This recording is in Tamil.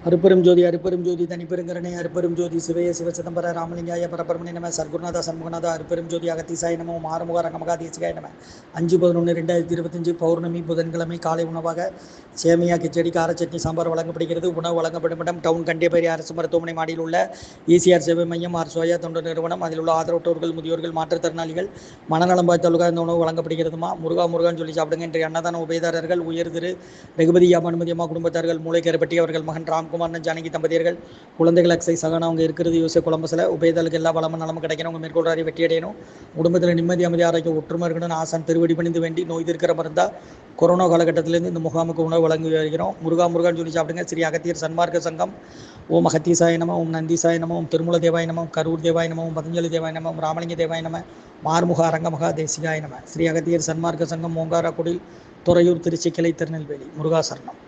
அருப்பெரும் ஜோதி தனிப்பெருங்கரணை அருப்பெரும் ஜோதி சிவய சிவசிதம்பர ராமலிங்காய பரபரமணி நம சர்க்குருநாத சண்முகநாத அருப்பெரும் ஜோதி அகத்திசாய நமோ ஆறுமுக ரங்கமகா தேசிகாய நம 5/11/2025 பௌர்ணமி புதன்கிழமை காலை உணவாக சேமியா கிச்சடி கார சட்னி சாம்பார் வழங்கப்படுகிறது. உணவு வழங்கப்படும் இடம் டவுன் கண்டியப்பேரி அரசு மருத்துவமனை மாடியில் உள்ள ஈசிஆர் சேவை மையம் ஆர் சோயா தொண்டு நிறுவனம். அதில் உள்ள ஆதரவற்றோர்கள், முதியோர்கள், மாற்றுத்திறனாளிகள், மனநலம் பாதித்தவர்களுக்காக இந்த உணவு வழங்கப்படுகிறதுமா. முருகான்னு சொல்லி சாப்பிடுங்க. இன்றைய அன்னதான உபயதாரர்கள் உயர் திரு ரகுபதி அனுமதி அம்மா குடும்பத்தார்கள், மூளைக்கரைப்பட்டி அவர்கள் மகன் ராம்குமார் ஜானகி தம்பதியர்கள், குழந்தைகள் அக்ஸை சகனா அவங்க இருக்கிறது யூசே குழம்பசில். உபயதாளுக்கு எல்லா வளமும் நலமும் கிடைக்கணும். உங்கள் மேற்கொள்றாரி வெற்றி அடையணும். குடும்பத்தில் நிம்மதி அமைதி ஆரோக்கியம் ஒற்றுமை இருக்கணும்னு ஆசான் திருவடி பணிந்து வேண்டி நோய் இருக்கிற மருந்தா கொரோனா காலகட்டத்திலேருந்து இந்த முகாமுக்கு உணவு வழங்கி வருகிறோம். முருகான்னு சொல்லி சாப்பிடுங்க. ஸ்ரீ அகத்தியர் சன்மார்க்க சங்கம். ஓம் அகத்தீசாய நம, ஓம் நந்திசாய நம, ஓம் திருமூல தேவாய நம, கரூர் தேவாய நம, ஓம் பதஞ்சலி தேவாய நம, ஓம் ராமலிங்க தேவாய நம, மார்முக அரங்கமகா தேசிகாய நம. ஸ்ரீ அகத்தியர் சன்மார்க்க சங்கம், ஓங்காரக்குடில், துறையூர், திருச்சி கிளை, திருநெல்வேலி. முருகாசரணம்.